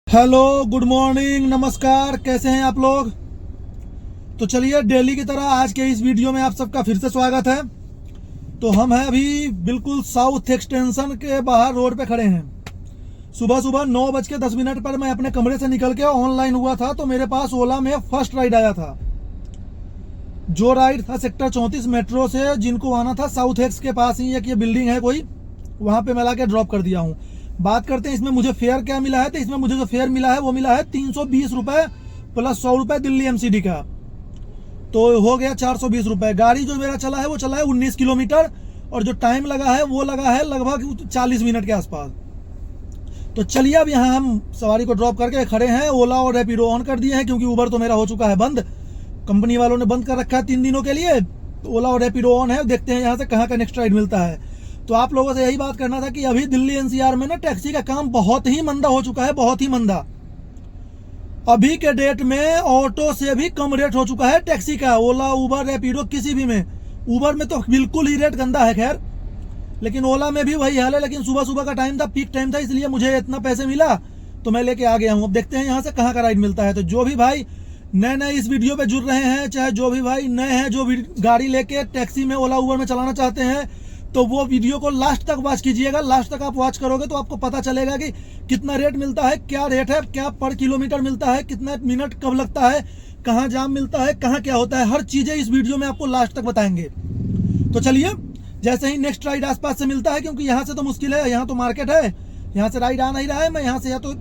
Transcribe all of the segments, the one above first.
Hello, good morning, नमस्कार। कैसे हैं आप लोग? तो चलिए, डेली की तरह आज के इस वीडियो में आप सबका फिर से स्वागत है। तो हम हैं अभी बिल्कुल साउथ एक्सटेंशन के बाहर रोड पे खड़े हैं। सुबह सुबह 9:10 पर मैं अपने कमरे से निकल के ऑनलाइन हुआ था तो मेरे पास ओला में फर्स्ट राइड आया था। जो राइड था सेक्टर 34 मेट्रो से, जिनको आना था साउथ एक्स के पास ही एक ये बिल्डिंग है कोई, वहां पे मैं ला के ड्रॉप कर दिया हूँ। बात करते हैं इसमें मुझे फेयर क्या मिला है। तो इसमें मुझे जो फेयर मिला है वो मिला है 320 रुपए प्लस 100 रुपए दिल्ली एमसीडी का, तो हो गया 420 रुपए। गाड़ी जो मेरा चला है वो चला है 19 किलोमीटर और जो टाइम लगा है वो लगा है लगभग 40 मिनट के आसपास। तो चलिए, अब यहाँ हम सवारी को ड्रॉप करके खड़े हैं। ओला और रैपिडो ऑन कर दिए हैं क्योंकि उबर तो मेरा हो चुका है बंद। कंपनी वालों ने बंद कर रखा है 3 दिनों के लिए। तो ओला और रैपिडो ऑन है। देखते हैं यहाँ से कहाँ का नेक्स्ट राइड मिलता है। तो आप लोगों से यही बात करना था कि अभी दिल्ली एनसीआर में ना टैक्सी का काम बहुत ही मंदा हो चुका है, बहुत ही मंदा। अभी के डेट में ऑटो से भी कम रेट हो चुका है टैक्सी का। ओला, उबर, रैपिडो किसी भी में। उबर में तो बिल्कुल ही रेट गंदा है खैर, लेकिन ओला में भी वही हाल है। लेकिन सुबह सुबह का टाइम था, पीक टाइम था, इसलिए मुझे इतना पैसे मिला तो मैं लेके आ गया हूँ। अब देखते हैं यहाँ से कहाँ का राइड मिलता है। तो जो भी भाई नए नए इस वीडियो पे जुड़ रहे हैं, चाहे जो भी भाई नए हैं जो गाड़ी लेके टैक्सी में, ओला, उबर में चलाना चाहते हैं, तो वो वीडियो को लास्ट तक वॉच कीजिएगा। लास्ट तक आप वॉच करोगे तो आपको पता चलेगा कि कितना रेट मिलता है, क्या रेट है, क्या पर किलोमीटर मिलता है, कितना मिनट कब लगता है, कहाँ जाम मिलता है, कहाँ क्या होता है, हर चीजें इस वीडियो में आपको लास्ट तक बताएंगे। तो चलिए, जैसे ही नेक्स्ट राइड आसपास से मिलता है, क्योंकि यहाँ से तो मुश्किल है, यहाँ तो मार्केट है, यहाँ से राइड आ नहीं रहा है। मैं यहाँ से या तो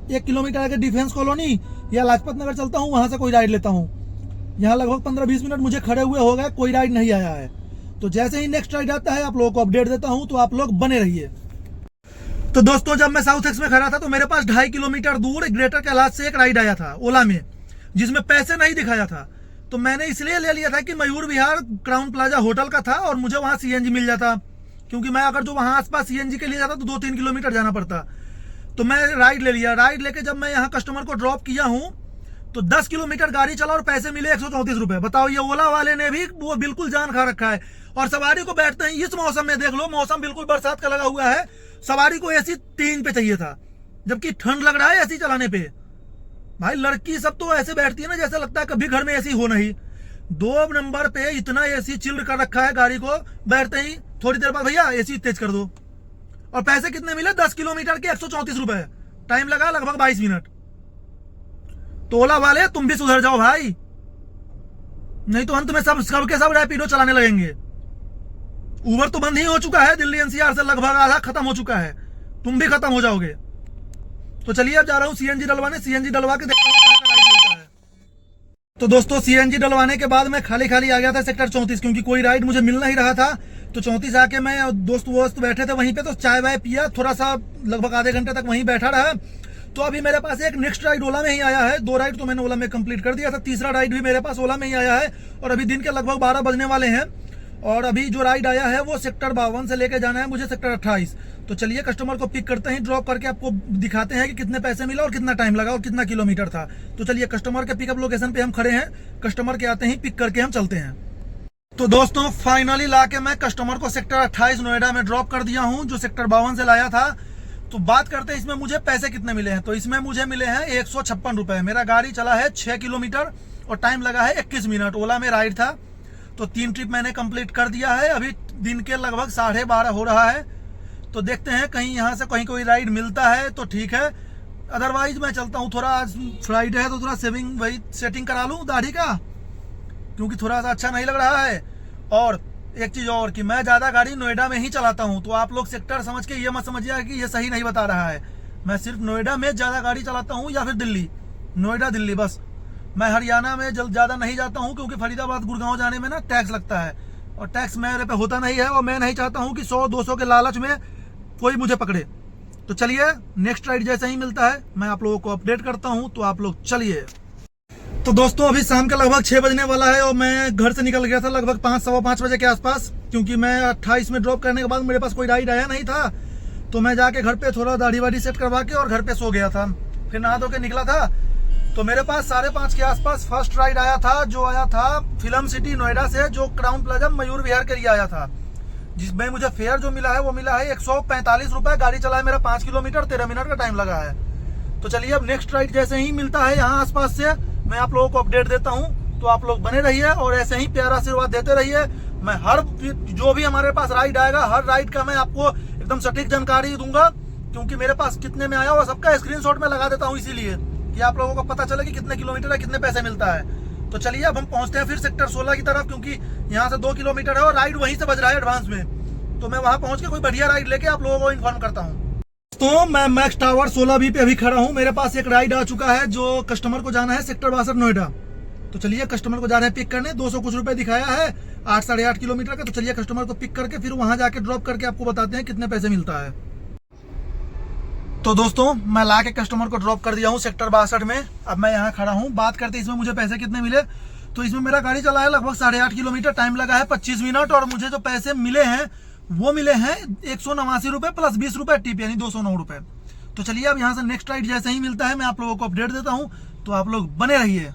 1 किलोमीटर आगे डिफेंस कॉलोनी या लाजपत नगर चलता हूँ, वहां से कोई राइड लेता हूँ। यहाँ लगभग 15-20 मिनट मुझे खड़े हुए हो गए, कोई राइड नहीं आया है। तो जैसे ही नेक्स्ट राइड आता है आप लोगों को अपडेट देता हूं, तो आप लोग बने रहिए। तो दोस्तों, जब मैं साउथ एक्स में खड़ा था तो मेरे पास 2.5 किलोमीटर दूर ग्रेटर कैलाश से एक राइड आया था ओला में, जिसमें पैसे नहीं दिखाया था। तो मैंने इसलिए ले लिया था कि Mayur Vihar Crowne Plaza hotel का था और मुझे वहां सीएनजी मिल जाता, क्योंकि मैं अगर जो वहां आसपास सीएनजी के लिए जाता तो 2-3 किलोमीटर जाना पड़ता। तो मैं राइड ले लिया। राइड लेके जब मैं यहाँ कस्टमर को ड्रॉप किया हूँ तो 10 किलोमीटर गाड़ी चला और पैसे मिले 134 रुपए। बताओ, ये ओला वाले ने भी वो बिल्कुल जान खा रखा है। और सवारी को बैठते हैं इस मौसम में, देख लो मौसम बिल्कुल बरसात का लगा हुआ है। सवारी को एसी 3 पे चाहिए था, जबकि ठंड लग रहा है एसी चलाने पे। भाई लड़की सब तो ऐसे बैठती है ना जैसे लगता है कभी घर में एसी हो नहीं। 2 नंबर पे इतना एसी चिल्ड कर रखा है, गाड़ी को बैठते ही थोड़ी देर बाद भैया एसी तेज कर दो। और पैसे कितने मिले? 10 किलोमीटर के 134 रुपए। टाइम लगा लगभग 22 मिनट। तो ओला वाले तुम भी सुधर जाओ भाई, नहीं तो अंत में सब के सब रैपिडो चलाने लगेंगे। उबर तो बंद ही हो चुका है, दिल्ली एनसीआर से लगभग आधा खत्म हो चुका है, तुम भी खत्म हो जाओगे। तो चलिए, अब जा रहा हूँ सीएनजी डलवाने। सीएनजी डलवा के देखता हूँ कहाँ का राइड मिलता है। तो दोस्तों, सीएनजी डलवाने के बाद मैं खाली खाली आ गया था सेक्टर 34, क्योंकि कोई राइड मुझे मिल नहीं रहा था। तो 34 आके मैं दोस्त बैठे थे वहीं पे, तो चाय वाय पिया, थोड़ा सा लगभग आधे घंटे तक वहीं बैठा रहा। तो अभी मेरे पास एक नेक्स्ट राइड ओला में ही आया है। 2 राइड तो मैंने ओला में कंप्लीट कर दिया था, तीसरा राइड भी मेरे पास ओला में ही आया है। और अभी दिन के लगभग 12 बजने वाले हैं और अभी जो राइड आया है वो सेक्टर 52 से लेके जाना है मुझे सेक्टर 28। तो चलिए, कस्टमर को पिक करते हैं, ड्रॉप करके आपको दिखाते हैं कि कितने पैसे मिला और कितना टाइम लगा और कितना किलोमीटर था। तो चलिए, कस्टमर के पिकअप लोकेशन पे हम खड़े हैं। कस्टमर के आते ही पिक करके हम चलते हैं। तो दोस्तों, फाइनली लाके मैं कस्टमर को सेक्टर 28 नोएडा में ड्रॉप कर दिया हूँ, जो सेक्टर 52 से लाया था। तो बात करते हैं इसमें मुझे पैसे कितने मिले हैं। तो इसमें मुझे मिले हैं 156 रुपए। मेरा गाड़ी चला है 6 किलोमीटर और टाइम लगा है 21 मिनट। ओला में राइड था, तो 3 ट्रिप मैंने कंप्लीट कर दिया है। अभी दिन के लगभग 12:30 हो रहा है। तो देखते हैं कहीं यहाँ से कहीं कोई राइड मिलता है तो ठीक है, अदरवाइज मैं चलता हूँ। थोड़ा आज फ्राइडे है तो थोड़ा सेटिंग करा लूँ दाढ़ी का, क्योंकि थोड़ा सा अच्छा नहीं लग रहा है। और एक चीज और कि मैं ज्यादा गाड़ी नोएडा में ही चलाता हूं, तो आप लोग सेक्टर समझ के ये मत समझिएगा कि ये सही नहीं बता रहा है। मैं सिर्फ नोएडा में ज्यादा गाड़ी चलाता हूं या फिर दिल्ली, नोएडा दिल्ली बस। मैं हरियाणा में ज्यादा नहीं जाता हूं, क्योंकि फरीदाबाद गुड़गांव जाने में ना टैक्स लगता है और टैक्स मेरे पे होता नहीं है। और मैं नहीं चाहता हूं कि 100-200 के लालच में कोई मुझे पकड़े। तो चलिए, नेक्स्ट राइड जैसे ही मिलता है मैं आप लोगों को अपडेट करता हूँ। तो आप लोग चलिए। तो दोस्तों, अभी शाम का लगभग 6 बजने वाला है और मैं घर से निकल गया था लगभग 5-5:15 बजे के आसपास, क्योंकि मैं 28 में ड्रॉप करने के बाद मेरे पास कोई राइड आया नहीं था। तो मैं जाके घर पे थोड़ा दाढ़ी वाड़ी सेट करवा के और घर पे सो गया था। फिर नहा धो के निकला था तो मेरे पास 5:30 के आसपास फर्स्ट राइड आया था, जो आया था फिल्म सिटी नोएडा से, जो क्राउन प्लाजा मयूर विहार के लिए आया था। जिसमें मुझे फेयर जो मिला है वो मिला है 145 रुपए। गाड़ी चला है मेरा 5 किलोमीटर, 13 मिनट का टाइम लगा है। तो चलिए अब नेक्स्ट राइड जैसे ही मिलता है यहाँ आसपास से मैं आप लोगों को अपडेट देता हूँ। तो आप लोग बने रहिए और ऐसे ही प्यारा आशीर्वाद देते रहिए। मैं हर जो भी हमारे पास राइड आएगा हर राइड का मैं आपको एकदम सटीक जानकारी दूंगा, क्योंकि मेरे पास कितने में आया वो सबका स्क्रीनशॉट में लगा देता हूँ, इसीलिए कि आप लोगों को पता चले कि कितने किलोमीटर है, कितने पैसे मिलता है। तो चलिए अब हम पहुंचते हैं फिर सेक्टर 16 की तरफ, क्योंकि यहाँ से 2 किलोमीटर है और राइड वहीं से बज रहा है एडवांस में। तो मैं वहां पहुंच के कोई बढ़िया राइड लेके आप लोगों को इन्फॉर्म करता हूँ। तो मैं मैक्स टावर 16B पे अभी खड़ा हूँ। मेरे पास एक राइड आ चुका है जो कस्टमर को जाना है सेक्टर 62 नोएडा। तो चलिए कस्टमर को जा रहे हैं पिक करने। 200 कुछ रुपए दिखाया है, 8 साढ़े 8 किलोमीटर का। तो चलिए कस्टमर को पिक करके फिर वहां जाके ड्रॉप करके आपको बताते हैं कितने पैसे मिलता है। तो दोस्तों मैं ला के कस्टमर को ड्रॉप कर दिया हूँ सेक्टर 62 में। अब मैं यहाँ खड़ा हूँ, बात करते इसमें मुझे पैसे कितने मिले। तो इसमें मेरा गाड़ी चला है लगभग 8.5 किलोमीटर, टाइम लगा है 25 मिनट और मुझे जो पैसे मिले हैं वो मिले हैं 189 रुपए प्लस 20 रुपए टिप, यानी 209 रुपए। तो चलिए अब यहाँ से नेक्स्ट राइड जैसे ही मिलता है मैं आप लोगों को अपडेट देता हूँ, तो आप लोग बने रहिए।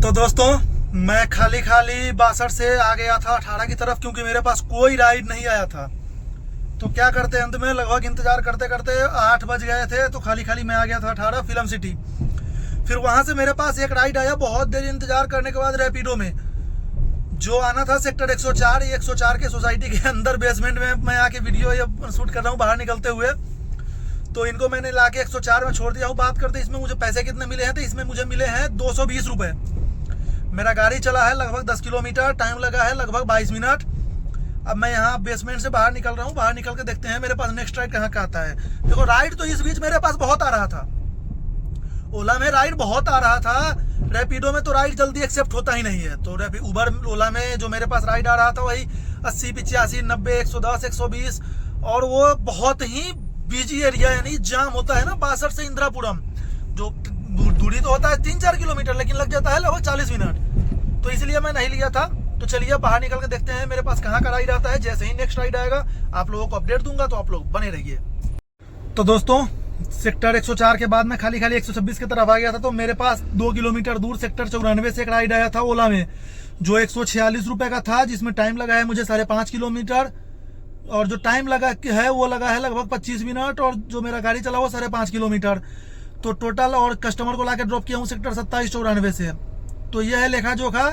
तो दोस्तों मैं खाली 62 से आ गया था 18 की तरफ, क्योंकि मेरे पास कोई राइड नहीं आया था। तो क्या करते अंत में लगभग इंतजार करते करते 8 बज गए थे, तो खाली मैं आ गया था 18 फिल्म सिटी। फिर वहां से मेरे पास एक राइड आया बहुत देर इंतजार करने के बाद रैपिडो में, जो आना था सेक्टर 104। 104 के सोसाइटी के अंदर बेसमेंट में मैं आके वीडियो ये शूट कर रहा हूँ बाहर निकलते हुए। तो इनको मैंने ला के 104 में छोड़ दिया हूँ। बात करते इसमें मुझे पैसे कितने मिले हैं, तो इसमें मुझे मिले हैं 220 रुपए। मेरा गाड़ी चला है लगभग 10 किलोमीटर, टाइम लगा है लगभग 22 मिनट। अब मैं यहाँ बेसमेंट से बाहर निकल रहा हूँ, बाहर निकल के देखते हैं मेरे पास नेक्स्ट राइड कहाँ का आता है। देखो राइड तो इस बीच मेरे पास बहुत आ रहा था, ओला में राइड बहुत आ रहा था, रैपिडो में तो राइड जल्दी एक्सेप्ट होता ही नहीं है। तो उबर ओला में जो मेरे पास राइड आ रहा था वही 80 85 90 110 120, और वो बहुत ही बिजी एरिया यानी जाम होता है ना 62 से इंदिरापुरम, जो दूरी तो होता है 3-4 किलोमीटर, लेकिन लग जाता है लगभग 40 मिनट। तो इसलिए मैं नहीं लिया था। तो चलिए बाहर निकल के देखते हैं मेरे पास कहाँ का राइड आता है। जैसे ही नेक्स्ट राइड आएगा आप लोगों को अपडेट दूंगा, तो आप लोग बने रहिए। तो दोस्तों सेक्टर 104 के बाद मैं खाली 126 की तरफ आ गया था। तो मेरे पास 2 किलोमीटर दूर सेक्टर 94 से एक राइड आया था ओला में, जो 146 रुपए का था, जिसमें टाइम लगा है मुझे 5.5 किलोमीटर, और जो टाइम लगा है वो लगा है लगभग 25 मिनट, और जो मेरा गाड़ी चला वो 5.5 किलोमीटर। तो टोटल और कस्टमर को लाके ड्रॉप किया हूँ सेक्टर 2794 से। तो यह है लेखा जोखा,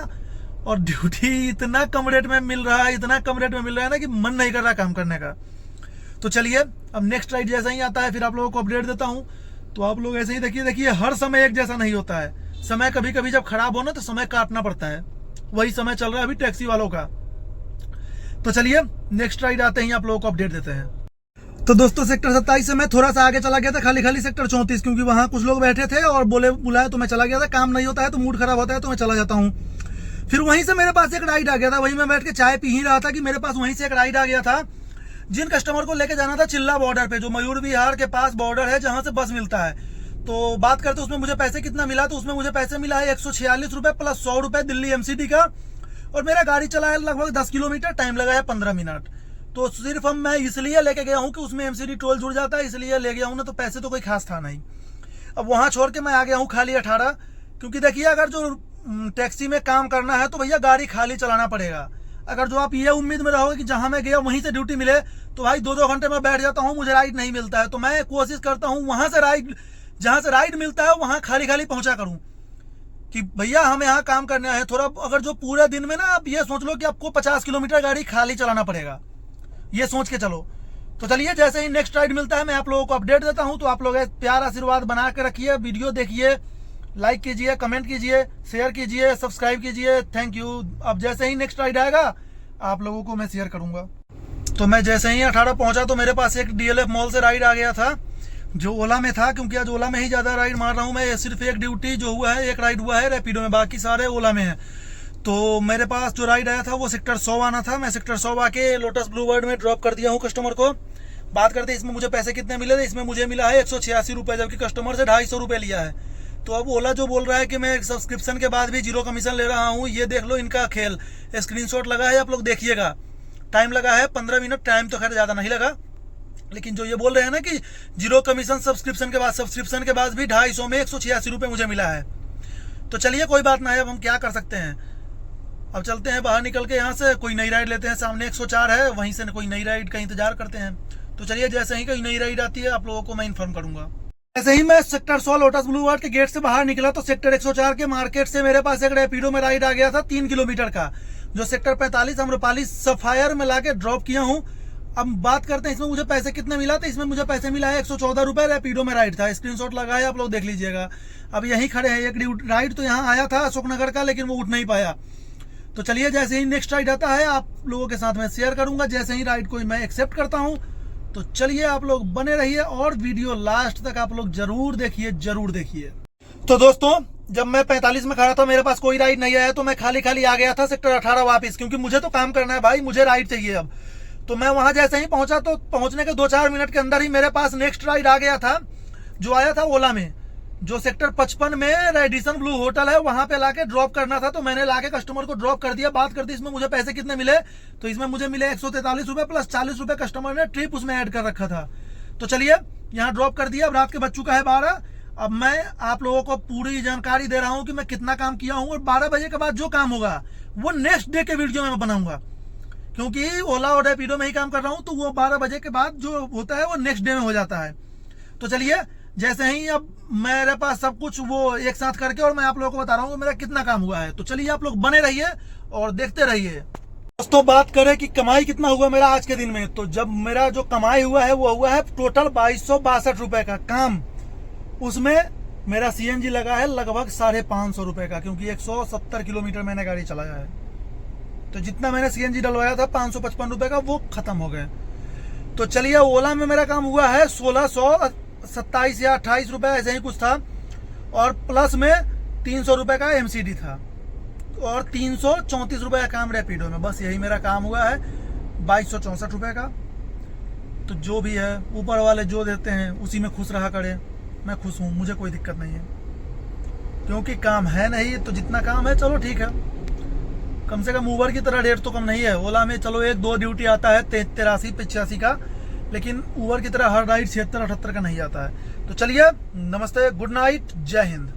और ड्यूटी इतना कम रेट में मिल रहा है, इतना कम रेट में मिल रहा है ना कि मन नहीं कर रहा काम करने का। तो चलिए अब नेक्स्ट राइड जैसा ही आता है फिर आप लोगों को अपडेट देता हूँ। तो आप लोग ऐसे ही देखिए हर समय एक जैसा नहीं होता है। समय कभी कभी जब खराब हो ना तो समय काटना पड़ता है, वही समय चल रहा है अभी टैक्सी वालों का। तो चलिए नेक्स्ट राइड आते ही आप लोगों को अपडेट देते हैं। तो दोस्तों सेक्टर 27 से मैं थोड़ा सा आगे चला गया था, खाली सेक्टर 34, क्योंकि वहां कुछ लोग बैठे थे और बुलाया तो मैं चला गया था। काम नहीं होता है तो मूड खराब होता है तो मैं चला जाता हूँ। फिर वहीं से मेरे पास एक राइड आ गया था, वहीं मैं बैठ के चाय पी ही रहा था कि मेरे पास वहीं से एक राइड आ गया था, जिन कस्टमर को लेके जाना था चिल्ला बॉर्डर पे, जो मयूर विहार के पास बॉर्डर है जहां से बस मिलता है। तो बात करते उसमें मुझे पैसे कितना मिला, तो उसमें मुझे पैसे मिला है 146 रुपए प्लस 100 रुपए दिल्ली एमसीडी का, और मेरा गाड़ी चला है लगभग 10 किलोमीटर, टाइम लगा है 15 मिनट। तो सिर्फ मैं इसलिए लेके गया हूँ कि उसमें एमसीडी टोल जुड़ जाता है, इसलिए ले गया हूँ ना, तो पैसे तो कोई खास था नहीं। अब वहां छोड़ के मैं आ गया हूँ खाली 18, क्योंकि देखिए अगर जो टैक्सी में काम करना है तो भैया गाड़ी खाली चलाना पड़ेगा। अगर जो आप ये उम्मीद में रहोगे कि जहां मैं गया वहीं से ड्यूटी मिले, तो भाई 2-2 घंटे में बैठ जाता हूँ, मुझे राइड नहीं मिलता है। तो मैं कोशिश करता हूँ वहां से राइड, जहां से राइड मिलता है वहां खाली पहुंचा करूं, कि भैया हम यहाँ काम करने आए हैं। थोड़ा अगर जो पूरे दिन में ना आप ये सोच लो कि आपको 50 किलोमीटर गाड़ी खाली चलाना पड़ेगा, ये सोच के चलो। तो चलिए जैसे ही नेक्स्ट राइड मिलता है मैं आप लोगों को अपडेट देता हूं। तो आप लोग प्यार आशीर्वाद बना के रखिए, वीडियो देखिए, लाइक कीजिए, कमेंट कीजिए, शेयर कीजिए, सब्सक्राइब कीजिए। Thank you. अब जैसे ही नेक्स्ट राइड आएगा आप लोगों को मैं शेयर करूंगा। तो मैं जैसे ही 18 पहुंचा तो मेरे पास एक डीएलएफ मॉल से राइड आ गया था, जो ओला में था, क्योंकि आज ओला में ही ज्यादा राइड मार रहा हूं मैं। सिर्फ एक ड्यूटी जो हुआ है, एक राइड हुआ है रैपिडो में, बाकी सारे ओला में है। तो मेरे पास जो राइड आया था वो सेक्टर 100 आना था। मैं सेक्टर 100 आके लोटस ब्लू वर्ल्ड में ड्रॉप कर दिया हूँ कस्टमर को। बात करते इसमें मुझे पैसे कितने मिले थे, इसमें मुझे मिला है 186 रुपए, जबकि कस्टमर से 250 रुपए लिया है। तो अब ओला जो बोल रहा है कि मैं सब्सक्रिप्शन के बाद भी 0 कमीशन ले रहा हूँ, ये देख लो इनका खेल। स्क्रीनशॉट लगा है, आप लोग देखिएगा। टाइम लगा है 15 मिनट, टाइम तो खैर ज्यादा नहीं लगा, लेकिन जो ये बोल रहे हैं ना कि 0 कमीशन सब्सक्रिप्शन के बाद भी 250 में 186 रुपए मुझे मिला है। तो चलिए कोई बात ना है, अब हम क्या कर सकते हैं। अब चलते हैं बाहर निकल के यहाँ से, कोई नई राइड लेते हैं। सामने 104 है, वहीं से कोई नई राइड का इंतजार करते हैं। तो चलिए जैसे ही कोई नई राइड आती है आप लोगों को मैं इन्फॉर्म करूंगा। ऐसे ही मैं सेक्टर 100 लोटस ब्लूवर्ड के गेट से बाहर निकला तो सेक्टर 104 के मार्केट से मेरे पास एक रैपिडो में राइड आ गया था 3 किलोमीटर का, जो सेक्टर 45 अम्रपाली सफायर में लाके ड्रॉप किया हूँ। अब बात करते हैं इसमें मुझे पैसे कितने मिला। तो इसमें मुझे पैसे मिला है 114 रुपए। रैपिडो में राइड था, स्क्रीनशॉट लगाया, आप लोग देख लीजिएगा। अब यहीं खड़े हैं, एक राइड तो यहाँ आया था अशोकनगर का, लेकिन वो उठ नहीं पाया। तो चलिए जैसे ही नेक्स्ट राइड आता है आप लोगों के साथ में शेयर करूंगा, जैसे ही राइड को मैं एक्सेप्ट करता हूं। तो चलिए आप लोग बने रहिए और वीडियो लास्ट तक आप लोग जरूर देखिए, जरूर देखिए। तो दोस्तों जब मैं 45 में खड़ा था, मेरे पास कोई राइड नहीं आया, तो मैं खाली खाली आ गया था सेक्टर 18 वापस, क्योंकि मुझे तो काम करना है भाई, मुझे राइड चाहिए अब। तो मैं वहां जैसे ही पहुंचा तो पहुंचने के 2-4 मिनट के अंदर ही मेरे पास नेक्स्ट राइड आ गया था, जो आया था ओला में, जो सेक्टर 55 में रेडिसन ब्लू होटल है, वहां पे लाके ड्रॉप करना था। तो मैंने लाके कस्टमर को ड्रॉप कर दिया। बात करती इसमें मुझे पैसे कितने मिले, तो इसमें मुझे मिले 143 रुपए प्लस 40 रुपए कस्टमर ने ट्रिप उसमें ऐड कर रखा था। तो चलिए यहाँ ड्रॉप कर दिया। अब रात के बज चुका है 12। अब मैं आप लोगों को पूरी जानकारी दे रहा हूँ कि मैं कितना काम किया हूँ, और 12 बजे के बाद जो काम होगा वो नेक्स्ट डे के वीडियो में बनाऊंगा, क्योंकि ओला और रैपिडो में ही काम कर रहा हूँ। तो वो 12 बजे के बाद जो होता है वो नेक्स्ट डे में हो जाता है। तो चलिए जैसे ही अब मेरे पास सब कुछ वो एक साथ करके और मैं आप लोगों को बता रहा हूँ कि मेरा कितना काम हुआ है। तो चलिए आप लोग बने रहिए और देखते रहिए। दोस्तों बात करें कि कमाई कितना हुआ मेरा आज के दिन में, तो जब मेरा जो कमाई हुआ है वो हुआ है टोटल 2262 रुपए का काम। उसमें मेरा सीएनजी लगा है लगभग 550 रुपए का, क्योंकि 170 किलोमीटर मैंने गाड़ी चलाया है। तो जितना मैंने सीएनजी डलवाया था 555 रुपए का, वो खत्म हो गए। तो चलिए ओला में मेरा काम हुआ है 1627 या 28 रुपए ऐसे ही कुछ था, और प्लस में 300 रुपए का एमसीडी था, और 334 रुपए का काम रैपिडो में। बस यही मेरा काम हुआ है 2264 रुपए का। तो जो भी है ऊपर वाले जो देते हैं उसी में खुश रहा करे। मैं खुश हूँ, मुझे कोई दिक्कत नहीं है, क्योंकि काम है नहीं। तो जितना काम है चलो ठीक है, कम से कम ऊबर की तरह रेट तो कम नहीं है। ओला में चलो 1-2 ड्यूटी आता है 83-85 का, लेकिन ऊबर की तरह हर राइड 76-78 का नहीं आता है। तो चलिए नमस्ते, गुड नाइट, जय हिंद।